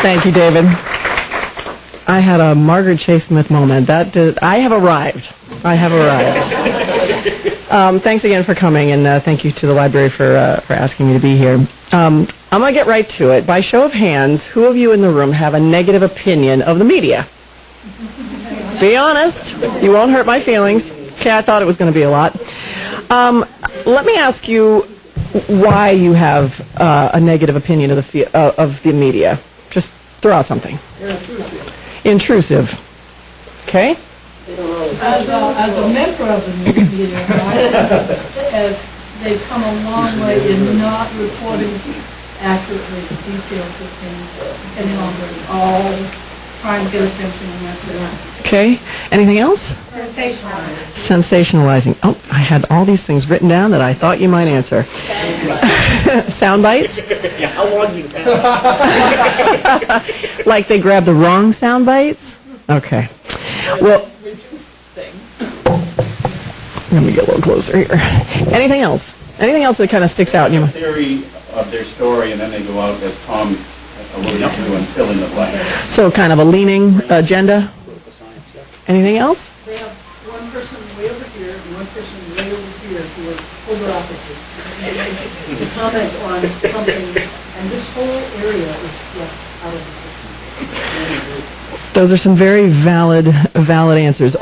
Thank you, David. I had a Margaret Chase Smith moment. I have arrived. I have arrived. Thanks again for coming, and thank you to the library for asking me to be here. I'm going to get right to it. By show of hands, who of you in the room have a negative opinion of the media? Be honest. You won't hurt my feelings. Okay, I thought it was going to be a lot. Let me ask you why you have a negative opinion of the media. Just throw out something. Intrusive. Okay? As a member of the news media, they've come a long way in not reporting accurately the details of things any longer. All trying to get attention and that's it. Okay. Anything else? Sensationalizing. Oh, I had all these things written down that I thought you might answer. Sound bites? Yeah, how long do you have? Like they grab the wrong sound bites? Okay. Well, let me get a little closer here. Anything else? Anything else that kind of sticks out in your mind? Theory of their story, and then they go out, as Tom alluded to, and fill in the blank. So kind of a leaning agenda? Anything else? They have one person way over here and one person way over here who are polar opposites. To comment on something, and this whole area is left out of the picture. Those are some very valid answers.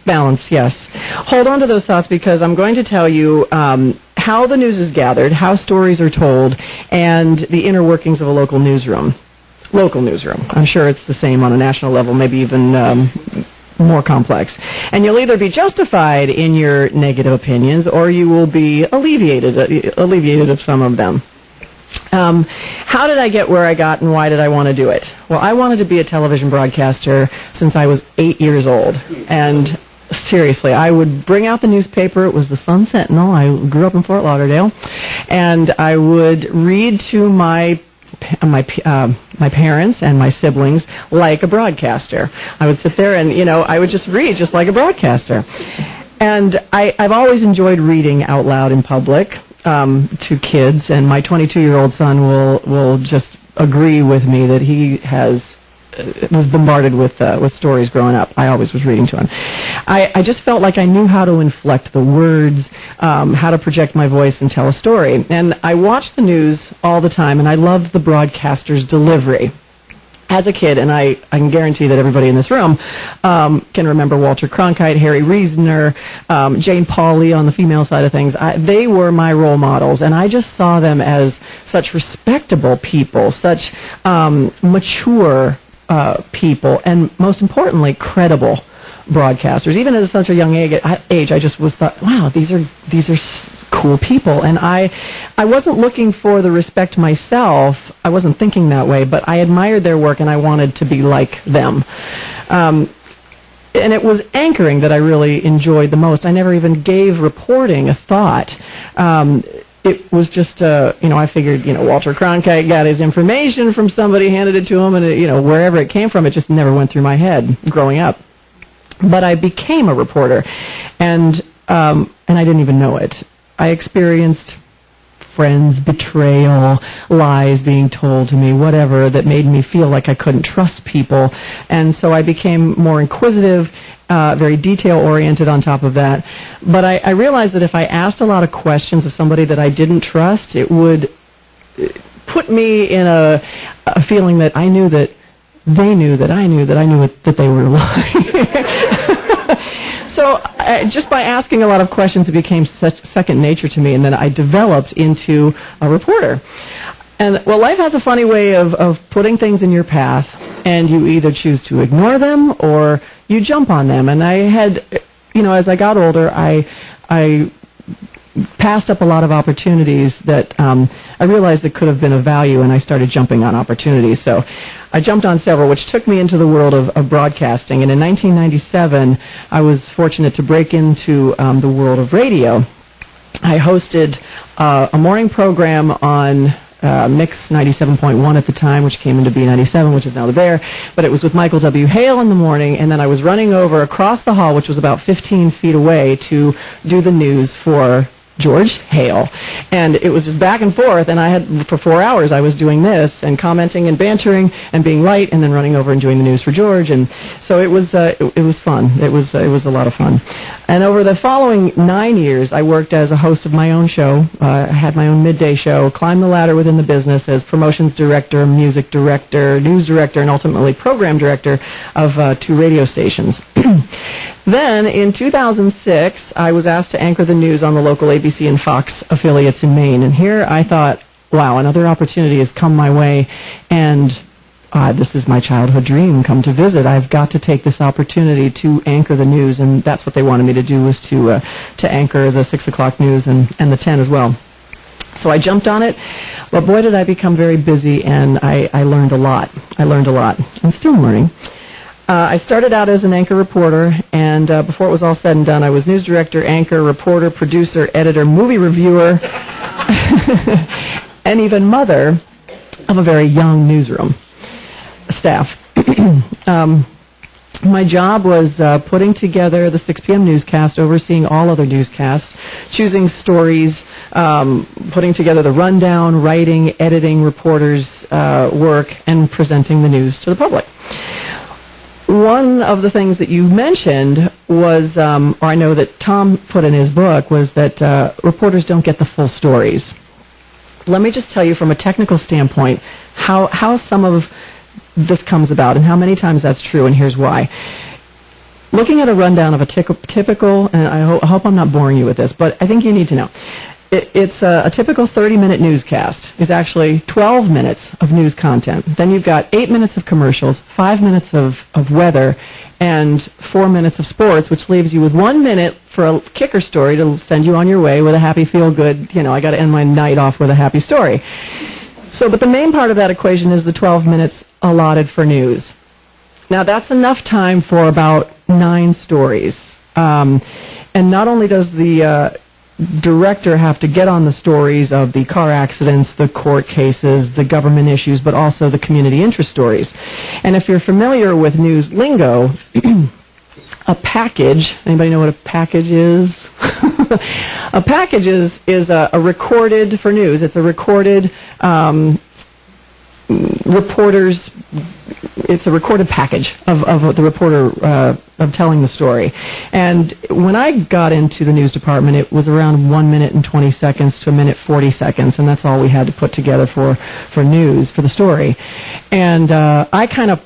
Balance, yes. Hold on to those thoughts because I'm going to tell you how the news is gathered, how stories are told, and the inner workings of a local newsroom. I'm sure it's the same on a national level, maybe even more complex. And you'll either be justified in your negative opinions or you will be alleviated of some of them. How did I get where I got and why did I want to do it? Well, I wanted to be a television broadcaster since I was 8 years old. And seriously, I would bring out the newspaper. It was the Sun Sentinel. I grew up in Fort Lauderdale. And I would read to my parents and my siblings like a broadcaster. I would sit there and, I would just read just like a broadcaster. And I've always enjoyed reading out loud in public to kids, and my 22-year-old son will just agree with me that he was bombarded with stories growing up. I always was reading to him. I just felt like I knew how to inflect the words, how to project my voice and tell a story. And I watched the news all the time, and I loved the broadcaster's delivery. As a kid, and I can guarantee that everybody in this room can remember Walter Cronkite, Harry Reasoner, Jane Pauley on the female side of things. They were my role models, and I just saw them as such respectable people, such mature people, and most importantly, credible broadcasters. Even at such a young age, I just thought, wow, these are cool people. And I wasn't looking for the respect myself. I wasn't thinking that way, but I admired their work and I wanted to be like them. And it was anchoring that I really enjoyed the most. I never even gave reporting a thought. It was just, I figured, Walter Cronkite got his information from somebody, handed it to him, and, wherever it came from, it just never went through my head growing up. But I became a reporter, and I didn't even know it. I experienced friends' betrayal, lies being told to me, whatever, that made me feel like I couldn't trust people. And so I became more inquisitive, very detail-oriented on top of that. But I realized that if I asked a lot of questions of somebody that I didn't trust, it would put me in a feeling that I knew that they knew that I knew that I knew that they were lying. So just by asking a lot of questions, it became such second nature to me, and then I developed into a reporter. And, well, life has a funny way of putting things in your path, and you either choose to ignore them or you jump on them. And I had, as I got older, I passed up a lot of opportunities that I realized that could have been of value, and I started jumping on opportunities. So I jumped on several, which took me into the world of broadcasting. And in 1997, I was fortunate to break into the world of radio. I hosted a morning program on Mix 97.1 at the time, which came into B97, which is now the Bear. But it was with Michael W. Hale in the morning, and then I was running over across the hall, which was about 15 feet away, to do the news for George Hale. And it was just back and forth, and I had, for 4 hours, I was doing this, and commenting and bantering, and being right, and then running over and doing the news for George, and so it was fun. It was a lot of fun. And over the following 9 years, I worked as a host of my own show. I had my own midday show, climbed the ladder within the business as promotions director, music director, news director, and ultimately program director of 2 radio stations. Then, in 2006, I was asked to anchor the news on the local ABC and Fox affiliates in Maine. And here I thought, wow, another opportunity has come my way, and this is my childhood dream come to visit. I've got to take this opportunity to anchor the news, and that's what they wanted me to do, was to anchor the 6 o'clock news and the 10 as well. So I jumped on it, but boy did I become very busy, and I learned a lot. I'm still learning. I started out as an anchor reporter, and before it was all said and done, I was news director, anchor, reporter, producer, editor, movie reviewer, and even mother of a very young newsroom staff. My job was putting together the 6 p.m. newscast, overseeing all other newscasts, choosing stories, putting together the rundown, writing, editing, reporters' work, and presenting the news to the public. One of the things that you mentioned was, or I know that Tom put in his book, was that reporters don't get the full stories. Let me just tell you from a technical standpoint how some of this comes about and how many times that's true, and here's why. Looking at a rundown of a typical, and I hope I'm not boring you with this, but I think you need to know. It's a typical 30-minute newscast is actually 12 minutes of news content. Then you've got 8 minutes of commercials, 5 minutes of weather, and 4 minutes of sports, which leaves you with 1 minute for a kicker story to send you on your way with a happy, feel-good, I got to end my night off with a happy story. So, but the main part of that equation is the 12 minutes allotted for news. Now, that's enough time for about 9 stories. And not only does the director have to get on the stories of the car accidents, the court cases, the government issues, but also the community interest stories. And if you're familiar with news lingo, a package, anybody know what a package is? A package is a recorded, for news, it's a recorded reporter's, it's a recorded package of the reporter of telling the story. And when I got into the news department, it was around 1 minute and 20 seconds to 1 minute 40 seconds, and that's all we had to put together for news, for the story. And I kind of,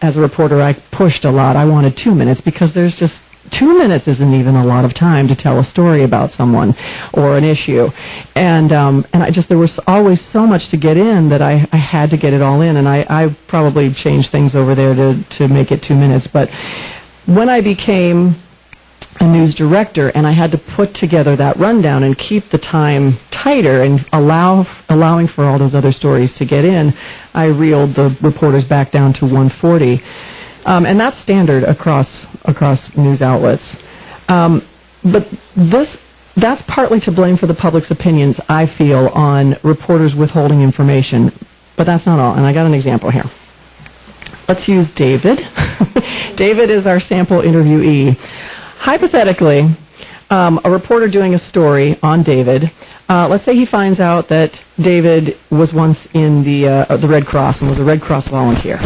as a reporter, I pushed a lot. I wanted 2 minutes because there's just 2 minutes isn't even a lot of time to tell a story about someone or an issue. And there was always so much to get in that I had to get it all in, and I probably changed things over there to make it 2 minutes. But when I became a news director and I had to put together that rundown and keep the time tighter and allowing for all those other stories to get in, I reeled the reporters back down to 140. And that's standard across news outlets. But that's partly to blame for the public's opinions, I feel, on reporters withholding information. But that's not all, and I got an example here. Let's use David. David is our sample interviewee. Hypothetically, a reporter doing a story on David, let's say he finds out that David was once in the Red Cross and was a Red Cross volunteer.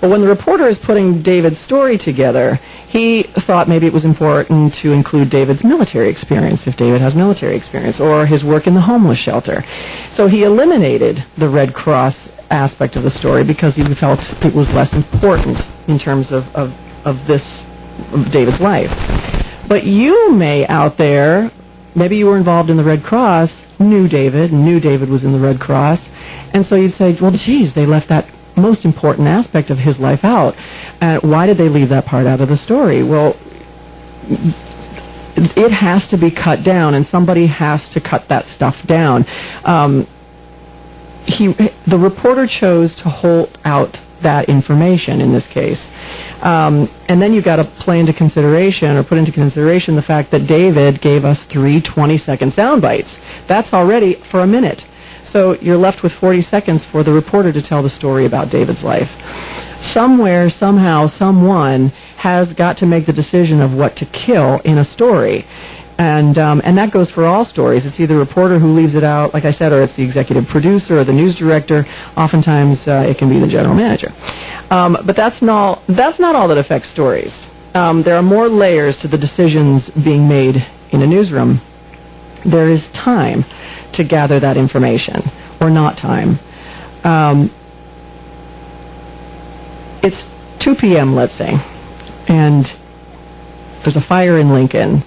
But when the reporter is putting David's story together, he thought maybe it was important to include David's military experience, if David has military experience, or his work in the homeless shelter. So he eliminated the Red Cross aspect of the story because he felt it was less important in terms of David's life. But you may out there, maybe you were involved in the Red Cross, knew David was in the Red Cross, and so you'd say, well, geez, they left that most important aspect of his life out. Why did they leave that part out of the story? Well, it has to be cut down, and somebody has to cut that stuff down. The reporter chose to hold out that information in this case. And then you've got to put into consideration the fact that David gave us 3 20-second sound bites. That's already for a minute. So you're left with 40 seconds for the reporter to tell the story about David's life. Somewhere, somehow, someone has got to make the decision of what to kill in a story. And that goes for all stories. It's either a reporter who leaves it out, like I said, or it's the executive producer or the news director. Oftentimes, it can be the general manager. But that's not all that affects stories. There are more layers to the decisions being made in a newsroom. There is time to gather that information, or not time. It's 2 p.m., let's say, and there's a fire in Lincoln,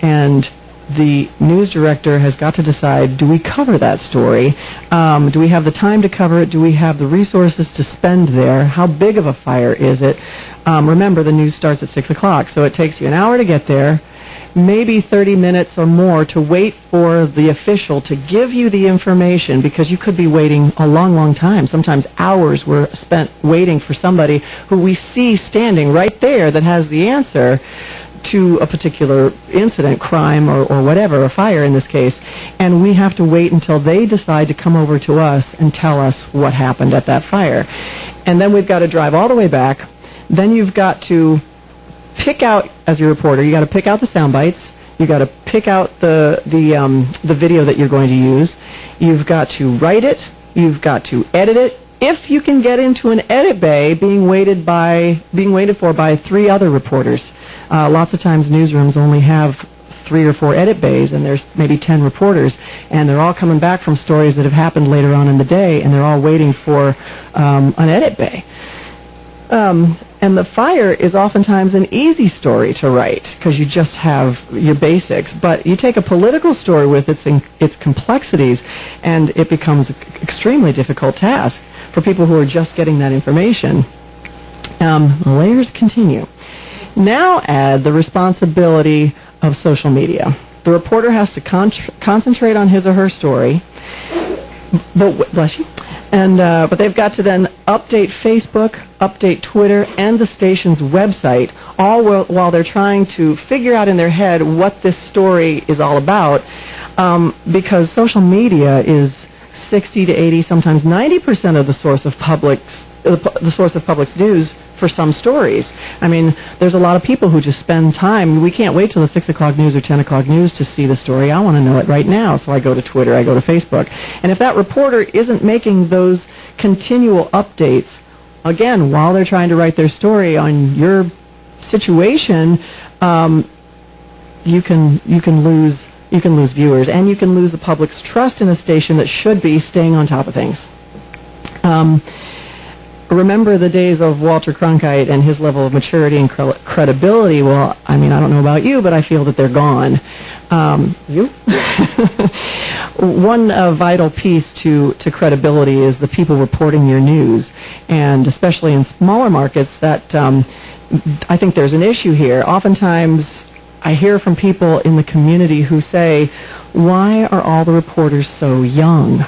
and the news director has got to decide, do we cover that story? Do we have the time to cover it? Do we have the resources to spend there? How big of a fire is it? Remember, the news starts at 6 o'clock, so it takes you an hour to get there, maybe 30 minutes or more to wait for the official to give you the information, because you could be waiting a long, long time. Sometimes hours were spent waiting for somebody who we see standing right there that has the answer to a particular incident, crime, or whatever, a fire in this case, and we have to wait until they decide to come over to us and tell us what happened at that fire. And then we've got to drive all the way back. Then you've got to pick out, as your reporter, you got to pick out the sound bites. You got to pick out the video that you're going to use. You've got to write it. You've got to edit it. If you can get into an edit bay, being waited for by 3 other reporters. Lots of times newsrooms only have 3 or 4 edit bays, and there's maybe 10 reporters, and they're all coming back from stories that have happened later on in the day, and they're all waiting for an edit bay. And the fire is oftentimes an easy story to write because you just have your basics. But you take a political story with its complexities, and it becomes an extremely difficult task for people who are just getting that information. The layers continue. Now add the responsibility of social media. The reporter has to concentrate on his or her story. Bless you. But they've got to then update Facebook, update Twitter, and the station's website, all while they're trying to figure out in their head what this story is all about, because social media is 60 to 80, sometimes 90% of the source of public's news for some stories. I mean, there's a lot of people who just spend time. We can't wait till the 6 o'clock news or 10 o'clock news to see the story. I want to know it right now, so I go to Twitter, I go to Facebook. And if that reporter isn't making those continual updates, again, while they're trying to write their story on your situation, you can lose viewers, and you can lose the public's trust in a station that should be staying on top of things. Remember the days of Walter Cronkite and his level of maturity and credibility? Well, I mean, I don't know about you, but I feel that they're gone. You? One vital piece to credibility is the people reporting your news, and especially in smaller markets, that I think there's an issue here. Oftentimes, I hear from people in the community who say, "Why are all the reporters so young?"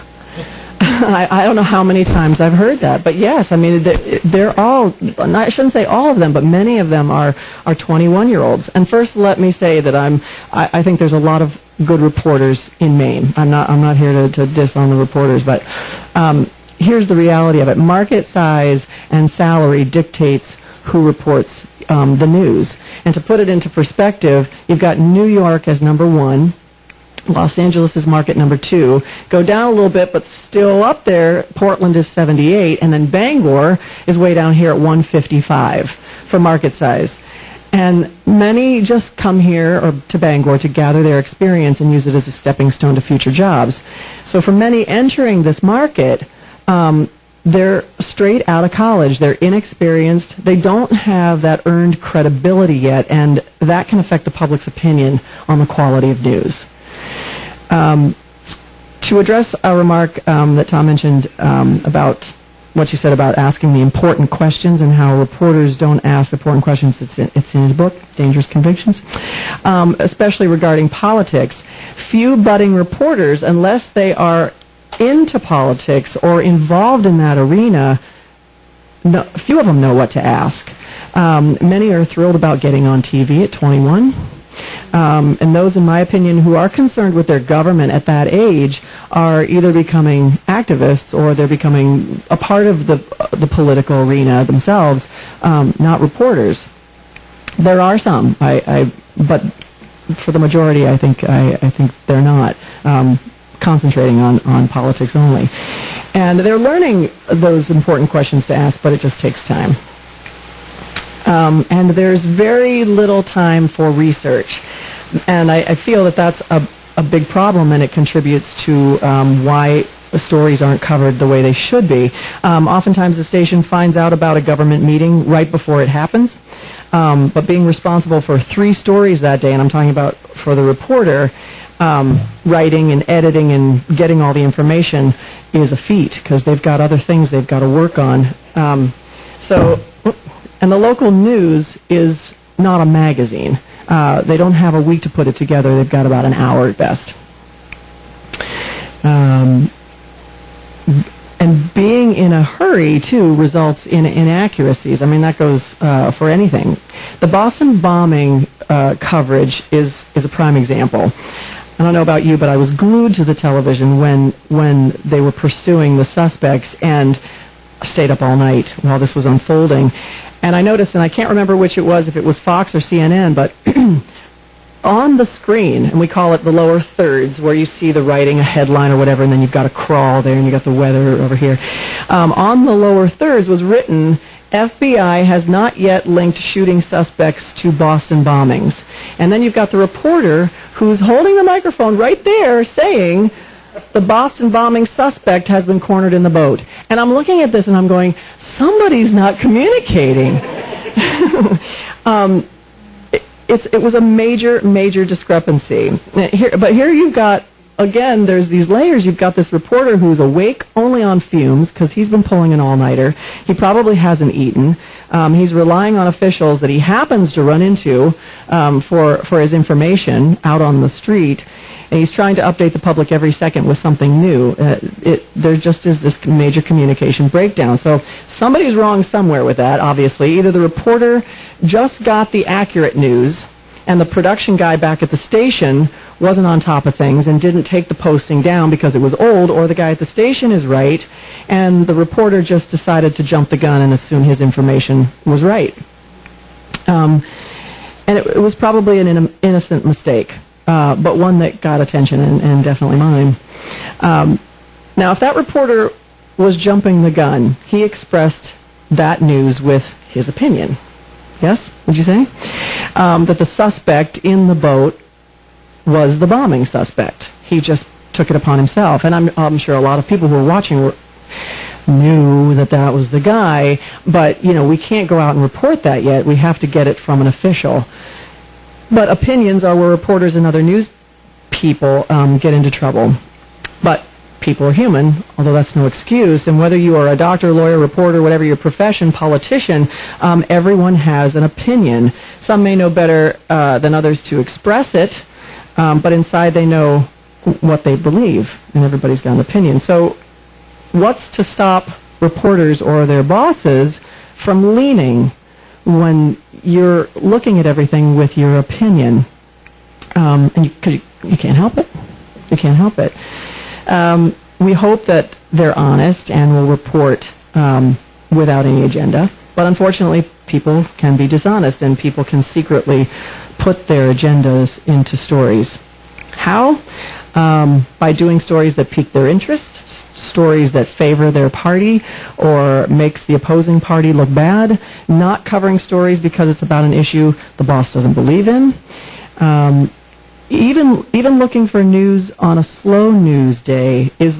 I don't know how many times I've heard that, but yes, I mean, they're all, I shouldn't say all of them, but many of them are 21-year-olds. And first, let me say that I think there's a lot of good reporters in Maine. I'm not here to diss on the reporters, but here's the reality of it. Market size and salary dictates who reports the news. And to put it into perspective, you've got New York as number 1. Los Angeles is market number 2. Go down a little bit, but still up there, Portland is 78, and then Bangor is way down here at 155 for market size. And many just come here or to Bangor to gather their experience and use it as a stepping stone to future jobs. So for many entering this market, they're straight out of college. They're inexperienced. They don't have that earned credibility yet, and that can affect the public's opinion on the quality of news. To address a remark that Tom mentioned about what you said about asking the important questions and how reporters don't ask the important questions, it's in his book, Dangerous Convictions, especially regarding politics. Few budding reporters, unless they are into politics or involved in that arena, few of them know what to ask. Many are thrilled about getting on TV at 21. And those, in my opinion, who are concerned with their government at that age are either becoming activists or they're becoming a part of the political arena themselves, not reporters. There are some, but for the majority, I think they're not concentrating on politics only. And they're learning those important questions to ask, but it just takes time. And there's very little time for research. And I feel that that's a big problem, and it contributes to why the stories aren't covered the way they should be. Oftentimes the station finds out about a government meeting right before it happens. But being responsible for 3 stories that day, and I'm talking about for the reporter, writing and editing and getting all the information is a feat, because they've got other things they've got to work on. And the local news is not a magazine. They don't have a week to put it together. They've got about an hour at best. And being in a hurry, too, results in inaccuracies. I mean, that goes for anything. The Boston bombing coverage is a prime example. I don't know about you, but I was glued to the television when they were pursuing the suspects, and stayed up all night while this was unfolding. And I noticed, and I can't remember which it was, if it was Fox or CNN, but on the screen, and we call it the lower thirds, where you see the writing, a headline or whatever, and then you've got a crawl there, and you've got the weather over here. On the lower thirds was written, FBI has not yet linked shooting suspects to Boston bombings. And then you've got the reporter who's holding the microphone right there saying, the Boston bombing suspect has been cornered in the boat. And I'm looking at this and I'm going, somebody's not communicating. It was a major discrepancy. But here you've got, again, there's these layers. You've got this reporter who's awake only on fumes because he's been pulling an all-nighter. He probably hasn't eaten. He's relying on officials that he happens to run into for his information out on the street. And he's trying to update the public every second with something new. There just is this major communication breakdown. So somebody's wrong somewhere with that, obviously. Either the reporter just got the accurate news, and the production guy back at the station wasn't on top of things and didn't take the posting down because it was old, or the guy at the station is right, and the reporter just decided to jump the gun and assume his information was right. And it was probably an innocent mistake. But one that got attention, and definitely mine. Now, if that reporter was jumping the gun, he expressed that news with his opinion. Yes? Would you say? That the suspect in the boat was the bombing suspect. He just took it upon himself. And I'm sure a lot of people who were watching knew that was the guy, but, we can't go out and report that yet. We have to get it from an official. But opinions are where reporters and other news people get into trouble. But people are human, although that's no excuse. And whether you are a doctor, lawyer, reporter, whatever your profession, politician, everyone has an opinion. Some may know better than others to express it, but inside they know what they believe, and everybody's got an opinion. So what's to stop reporters or their bosses from leaning when you're looking at everything with your opinion? And you can't help it. You can't help it. We hope that they're honest and will report without any agenda. But unfortunately, people can be dishonest, and people can secretly put their agendas into stories. How? By doing stories that pique their interest, stories that favor their party or makes the opposing party look bad, not covering stories because it's about an issue the boss doesn't believe in, even looking for news on a slow news day is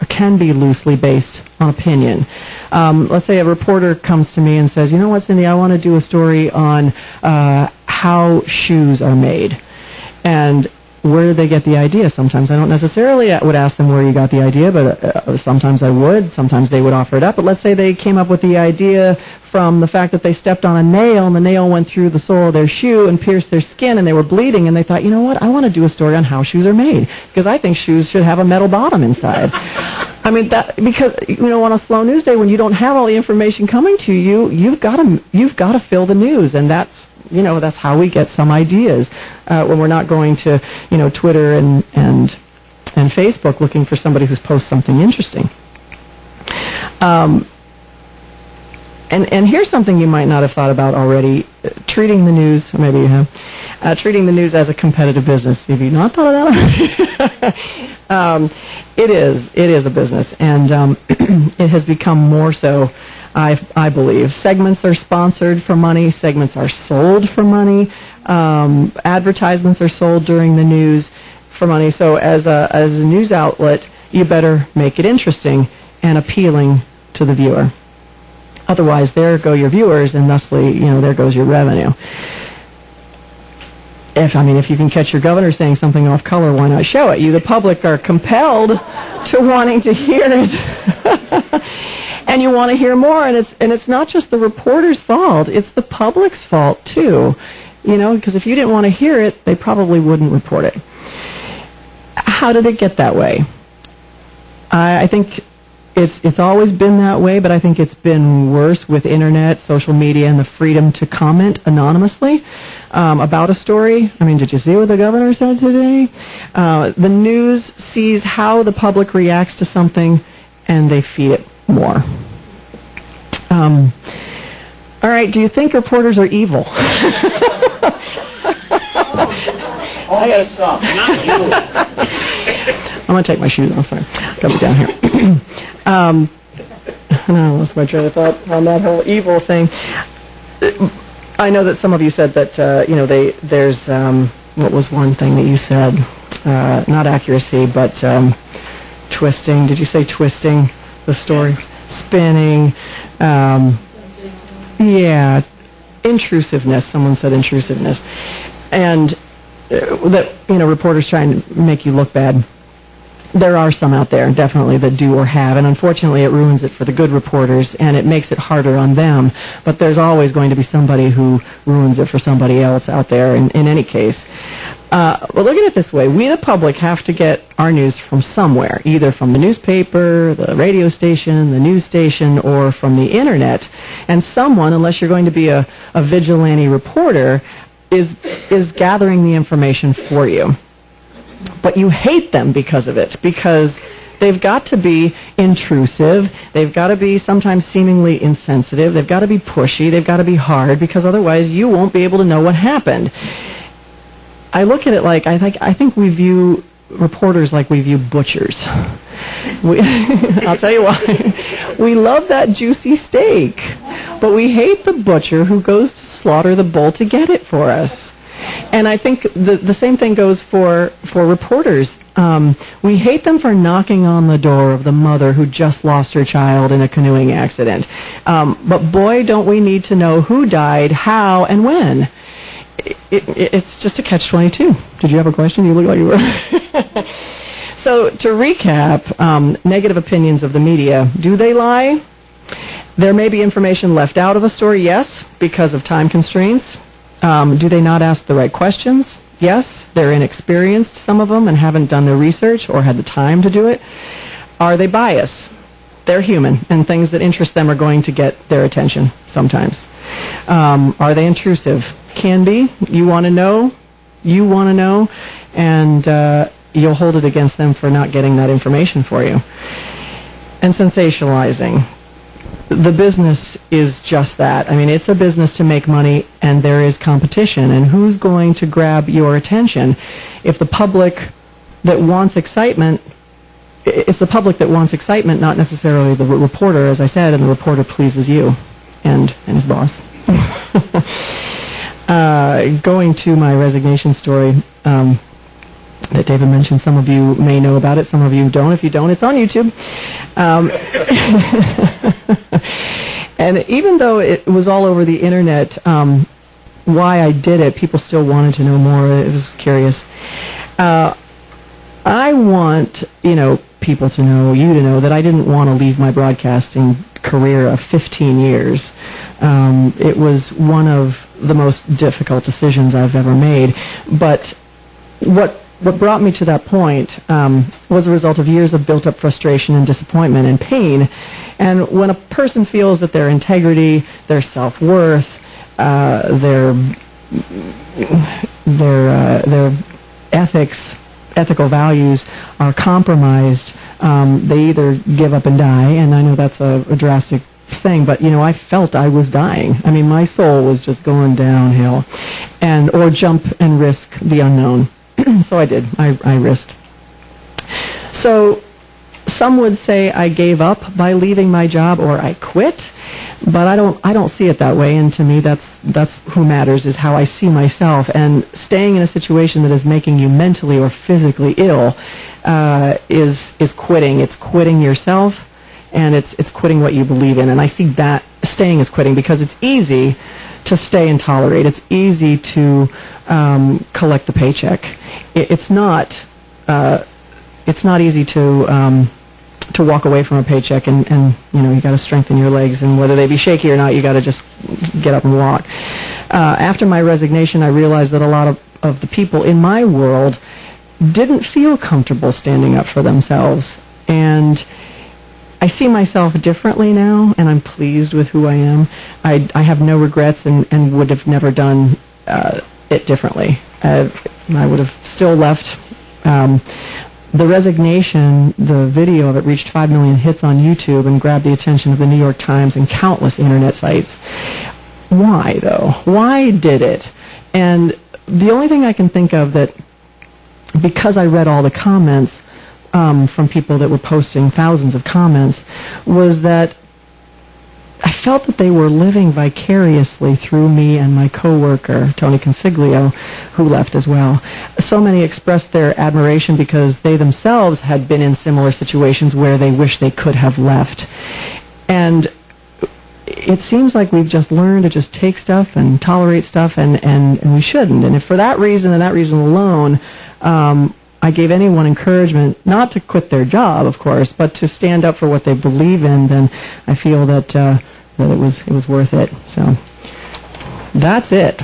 can be loosely based on opinion. Let's say a reporter comes to me and says, you know what, Cindy, I want to do a story on how shoes are made. And where did they get the idea? Sometimes I don't necessarily would ask them where you got the idea, but sometimes I would. Sometimes they would offer it up. But let's say they came up with the idea from the fact that they stepped on a nail, and the nail went through the sole of their shoe and pierced their skin, and they were bleeding, and they thought, you know what, I want to do a story on how shoes are made, because I think shoes should have a metal bottom inside. I mean, because, on a slow news day when you don't have all the information coming to you, you've got to fill the news, and that's how we get some ideas when we're not going to, Twitter and Facebook looking for somebody who's posts something interesting. And here's something you might not have thought about already. treating the news, maybe you have, treating the news as a competitive business. Have you not thought of that? It is a business, and it has become more so, I believe. Segments are sponsored for money. Segments are sold for money. Advertisements are sold during the news for money. So as a news outlet, you better make it interesting and appealing to the viewer. Otherwise, there go your viewers, and thusly, there goes your revenue. If you can catch your governor saying something off color, why not show it? You, the public, are compelled to wanting to hear it. And you want to hear more, and it's not just the reporter's fault, it's the public's fault too. Because if you didn't want to hear it, they probably wouldn't report it. How did it get that way? I think it's always been that way, but I think it's been worse with internet, social media, and the freedom to comment anonymously about a story. Did you see what the governor said today? The news sees how the public reacts to something, and they feed it more. All right, do you think reporters are evil? I got some. Not you. I'm going to take my shoes off. Sorry. Got me down here. I lost my train of thought on that whole evil thing. I know that some of you said that, there's, what was one thing that you said? Not accuracy, but twisting. Did you say twisting the story? Spinning. Yeah. Intrusiveness. Someone said intrusiveness. And that, reporters trying to make you look bad. There are some out there, definitely, that do or have, and unfortunately it ruins it for the good reporters, and it makes it harder on them. But there's always going to be somebody who ruins it for somebody else out there, in any case. But look at it this way. We, the public, have to get our news from somewhere, either from the newspaper, the radio station, the news station, or from the Internet. And someone, unless you're going to be a vigilante reporter, is gathering the information for you. But you hate them because of it, because they've got to be intrusive, they've got to be sometimes seemingly insensitive, they've got to be pushy, they've got to be hard, because otherwise you won't be able to know what happened. I look at it like, I think we view reporters like we view butchers. I'll tell you why. We love that juicy steak, but we hate the butcher who goes to slaughter the bull to get it for us. And I think the same thing goes for reporters. We hate them for knocking on the door of the mother who just lost her child in a canoeing accident. But boy, don't we need to know who died, how, and when. It's just a catch-22. Did you have a question? You look like you were. So to recap, negative opinions of the media. Do they lie? There may be information left out of a story, yes, because of time constraints. Do they not ask the right questions? Yes. They're inexperienced, some of them, and haven't done their research or had the time to do it. Are they biased? They're human, and things that interest them are going to get their attention sometimes. Are they intrusive? Can be. You want to know, and you'll hold it against them for not getting that information for you. And sensationalizing. The business is just that. It's a business to make money, and there is competition. And who's going to grab your attention? If the public that wants excitement, it's the public that wants excitement, not necessarily the reporter, as I said, and the reporter pleases you and his boss. Going to my resignation story that David mentioned, some of you may know about it, some of you don't. If you don't, it's on YouTube. And even though it was all over the Internet, why I did it, people still wanted to know more. It was curious. I want, people to know, you to know, that I didn't want to leave my broadcasting career of 15 years. It was one of the most difficult decisions I've ever made. But what brought me to that point was a result of years of built-up frustration and disappointment and pain. And when a person feels that their integrity, their self-worth, their ethical values are compromised, they either give up and die, and I know that's a drastic thing, but I felt I was dying. I mean, my soul was just going downhill, or jump and risk the unknown. So I did. I risked. So some would say I gave up by leaving my job, or I quit, but I don't see it that way. And to me, that's who matters, is how I see myself. And staying in a situation that is making you mentally or physically ill is quitting. It's quitting yourself, and it's quitting what you believe in. And I see that staying is quitting, because it's easy to stay and tolerate. It's easy to collect the paycheck. It's not easy to walk away from a paycheck, and you got to strengthen your legs, and whether they be shaky or not, you got to just get up and walk. After my resignation, I realized that a lot of the people in my world didn't feel comfortable standing up for themselves, and I see myself differently now, and I'm pleased with who I am. I have no regrets, and would have never done it differently. I would have still left. The resignation, the video of it reached 5 million hits on YouTube and grabbed the attention of the New York Times and countless internet sites. Why, though? Why did it? And the only thing I can think of, that, because I read all the comments from people that were posting thousands of comments, was that I felt that they were living vicariously through me and my coworker, Tony Consiglio, who left as well. So many expressed their admiration because they themselves had been in similar situations where they wish they could have left. And it seems like we've just learned to just take stuff and tolerate stuff, and we shouldn't. And if for that reason and that reason alone, I gave anyone encouragement not to quit their job, of course, but to stand up for what they believe in, then I feel that it was worth it. So that's it.